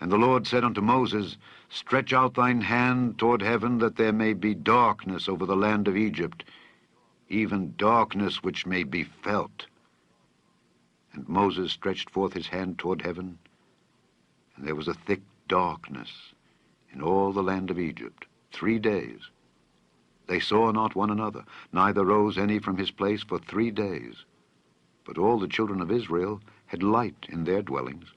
And the Lord said unto Moses, Stretch out thine hand toward heaven, that there may be darkness over the land of Egypt, even darkness which may be felt. And Moses stretched forth his hand toward heaven, and there was a thick darkness in all the land of Egypt 3 days. They saw not one another, neither rose any from his place for 3 days. But all the children of Israel had light in their dwellings.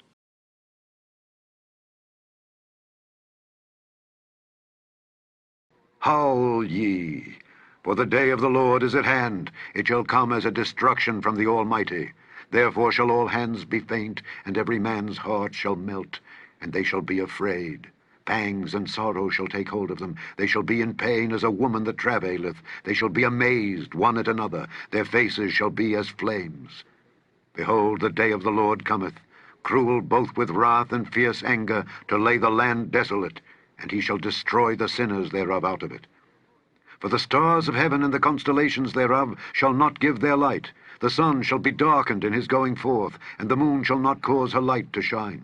Howl ye, for the day of the Lord is at hand. It shall come as a destruction from the Almighty. Therefore shall all hands be faint, and every man's heart shall melt, and they shall be afraid. Pangs and sorrow shall take hold of them. They shall be in pain as a woman that travaileth. They shall be amazed one at another. Their faces shall be as flames. Behold, the day of the Lord cometh, cruel both with wrath and fierce anger, to lay the land desolate, and he shall destroy the sinners thereof out of it. For the stars of heaven and the constellations thereof shall not give their light. The sun shall be darkened in his going forth, and the moon shall not cause her light to shine.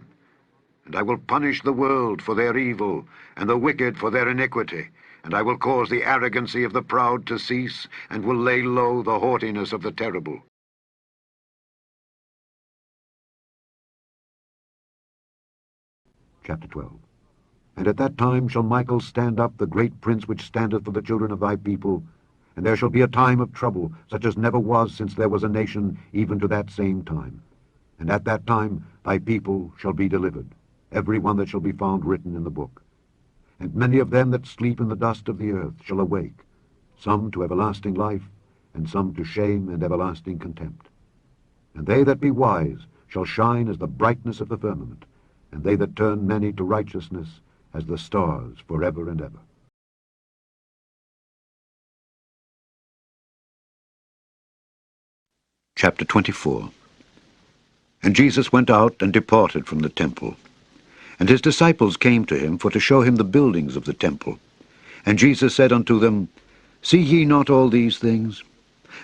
And I will punish the world for their evil, and the wicked for their iniquity. And I will cause the arrogancy of the proud to cease, and will lay low the haughtiness of the terrible. Chapter 12. And at that time shall Michael stand up, the great prince which standeth for the children of thy people. And there shall be a time of trouble, such as never was since there was a nation, even to that same time. And at that time thy people shall be delivered, every one that shall be found written in the book. And many of them that sleep in the dust of the earth shall awake, some to everlasting life, and some to shame and everlasting contempt. And they that be wise shall shine as the brightness of the firmament, and they that turn many to righteousness as the stars forever and ever. Chapter 24. And Jesus went out and departed from the temple. And his disciples came to him for to show him the buildings of the temple. And Jesus said unto them, See ye not all these things?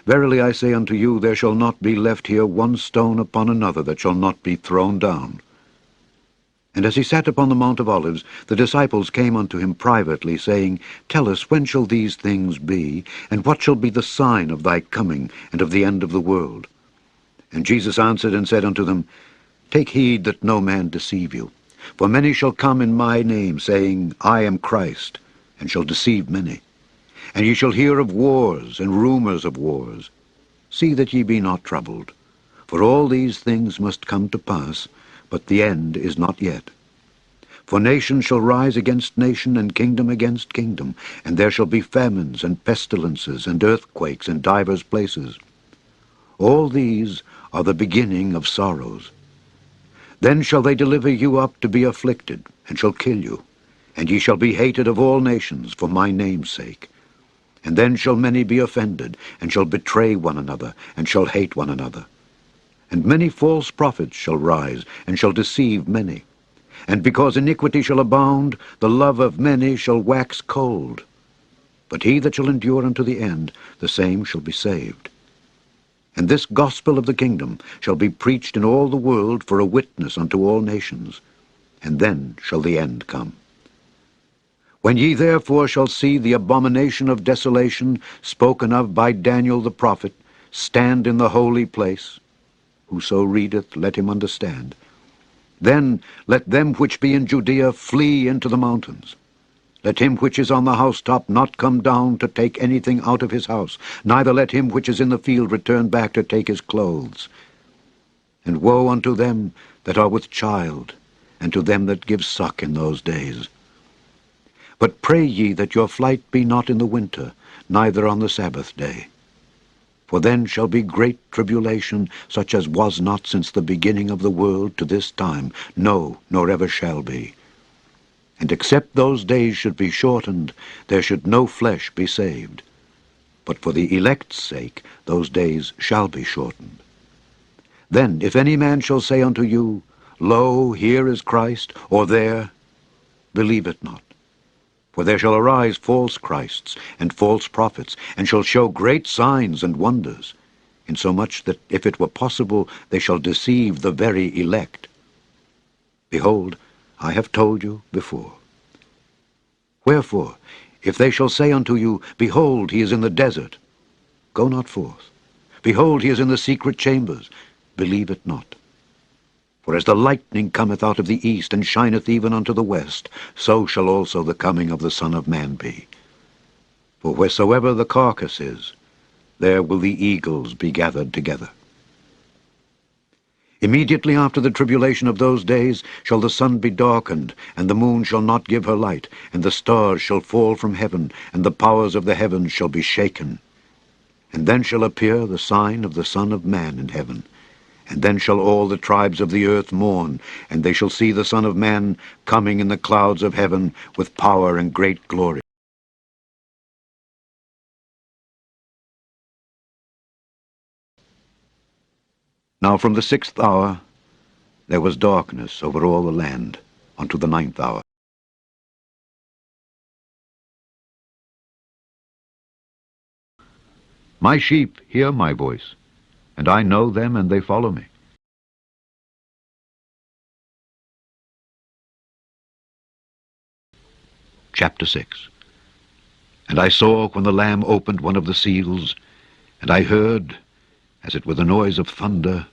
Verily I say unto you, there shall not be left here one stone upon another that shall not be thrown down. And as he sat upon the Mount of Olives, the disciples came unto him privately, saying, Tell us, when shall these things be? And what shall be the sign of thy coming, and of the end of the world? And Jesus answered and said unto them, Take heed that no man deceive you. For many shall come in my name, saying, I am Christ, and shall deceive many. And ye shall hear of wars and rumors of wars. See that ye be not troubled. For all these things must come to pass, but the end is not yet. For nation shall rise against nation, and kingdom against kingdom, and there shall be famines and pestilences and earthquakes in divers places. All these are the beginning of sorrows. Then shall they deliver you up to be afflicted, and shall kill you, and ye shall be hated of all nations for my name's sake. And then shall many be offended, and shall betray one another, and shall hate one another. And many false prophets shall rise, and shall deceive many. And because iniquity shall abound, the love of many shall wax cold. But he that shall endure unto the end, the same shall be saved. And this gospel of the kingdom shall be preached in all the world for a witness unto all nations, and then shall the end come. When ye therefore shall see the abomination of desolation spoken of by Daniel the prophet stand in the holy place, whoso readeth, let him understand. Then let them which be in Judea flee into the mountains. Let him which is on the housetop not come down to take anything out of his house, neither let him which is in the field return back to take his clothes. And woe unto them that are with child, and to them that give suck in those days. But pray ye that your flight be not in the winter, neither on the Sabbath day. For then shall be great tribulation, such as was not since the beginning of the world to this time, no, nor ever shall be. And except those days should be shortened, there should no flesh be saved. But for the elect's sake those days shall be shortened. Then if any man shall say unto you, Lo, here is Christ, or there, believe it not. For there shall arise false Christs and false prophets, and shall show great signs and wonders, insomuch that if it were possible they shall deceive the very elect. Behold, I have told you before. Wherefore, if they shall say unto you, Behold, he is in the desert, go not forth. Behold, he is in the secret chambers, believe it not. For as the lightning cometh out of the east, and shineth even unto the west, so shall also the coming of the Son of Man be. For wheresoever the carcass is, there will the eagles be gathered together. Immediately after the tribulation of those days shall the sun be darkened, and the moon shall not give her light, and the stars shall fall from heaven, and the powers of the heavens shall be shaken. And then shall appear the sign of the Son of Man in heaven. And then shall all the tribes of the earth mourn, and they shall see the Son of Man coming in the clouds of heaven with power and great glory. Now from the 6th hour there was darkness over all the land unto the 9th hour. My sheep hear my voice, and I know them, and they follow me. Chapter 6. And I saw when the Lamb opened one of the seals, and I heard, as it were the noise of thunder,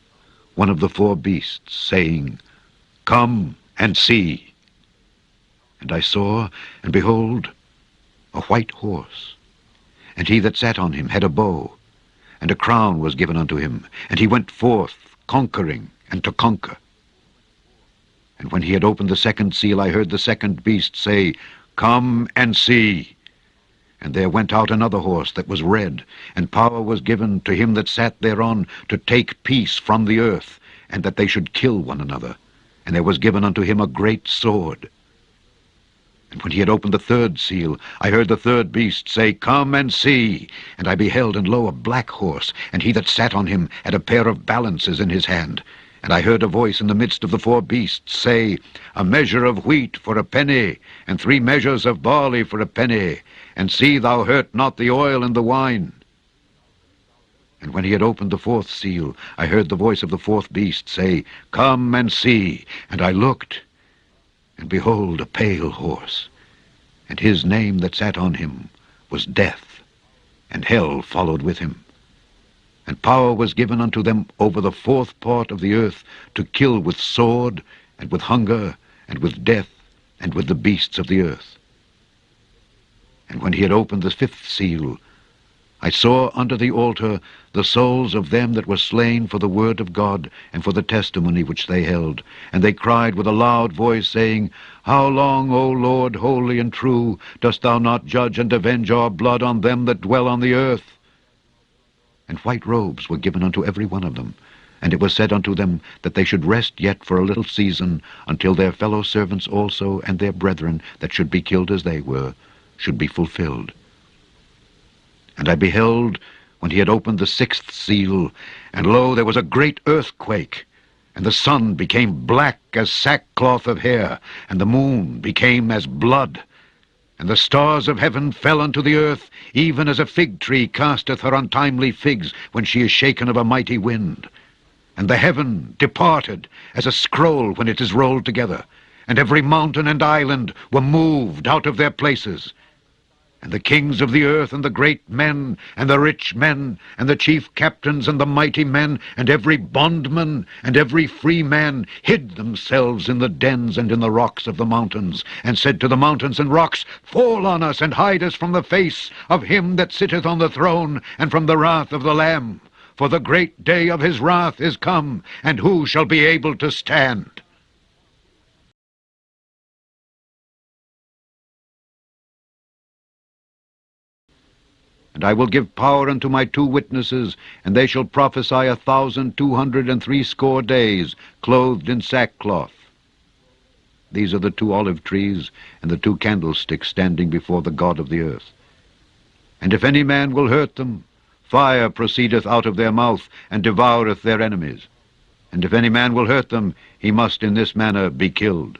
one of the 4 beasts saying, Come and see. And I saw, and behold, a white horse, and he that sat on him had a bow, and a crown was given unto him, and he went forth conquering and to conquer. And when he had opened the 2nd seal, I heard the 2nd beast say, Come and see. And there went out another horse that was red, and power was given to him that sat thereon to take peace from the earth, and that they should kill one another. And there was given unto him a great sword. And when he had opened the 3rd seal, I heard the 3rd beast say, Come and see. And I beheld, and lo, a black horse, and he that sat on him had a pair of balances in his hand. And I heard a voice in the midst of the 4 beasts say, A measure of wheat for a penny, and 3 measures of barley for a penny, and see thou hurt not the oil and the wine. And when he had opened the 4th seal, I heard the voice of the 4th beast say, Come and see. And I looked, and behold, a pale horse, and his name that sat on him was Death, and hell followed with him. And power was given unto them over the 4th part of the earth to kill with sword, and with hunger, and with death, and with the beasts of the earth. And when he had opened the 5th seal, I saw under the altar the souls of them that were slain for the word of God and for the testimony which they held. And they cried with a loud voice, saying, How long, O Lord, holy and true, dost thou not judge and avenge our blood on them that dwell on the earth? And white robes were given unto every one of them. And it was said unto them that they should rest yet for a little season, until their fellow servants also and their brethren that should be killed as they were should be fulfilled. And I beheld, when he had opened the 6th seal, and lo, there was a great earthquake, and the sun became black as sackcloth of hair, and the moon became as blood, and the stars of heaven fell unto the earth, even as a fig tree casteth her untimely figs when she is shaken of a mighty wind. And the heaven departed as a scroll when it is rolled together, and every mountain and island were moved out of their places. And the kings of the earth, and the great men, and the rich men, and the chief captains, and the mighty men, and every bondman, and every free man, hid themselves in the dens and in the rocks of the mountains, and said to the mountains and rocks, Fall on us, and hide us from the face of him that sitteth on the throne, and from the wrath of the Lamb. For the great day of his wrath is come, and who shall be able to stand? And I will give power unto my 2 witnesses, and they shall prophesy 1,260 days, clothed in sackcloth. These are the 2 olive trees, and the 2 candlesticks standing before the God of the earth. And if any man will hurt them, fire proceedeth out of their mouth, and devoureth their enemies. And if any man will hurt them, he must in this manner be killed.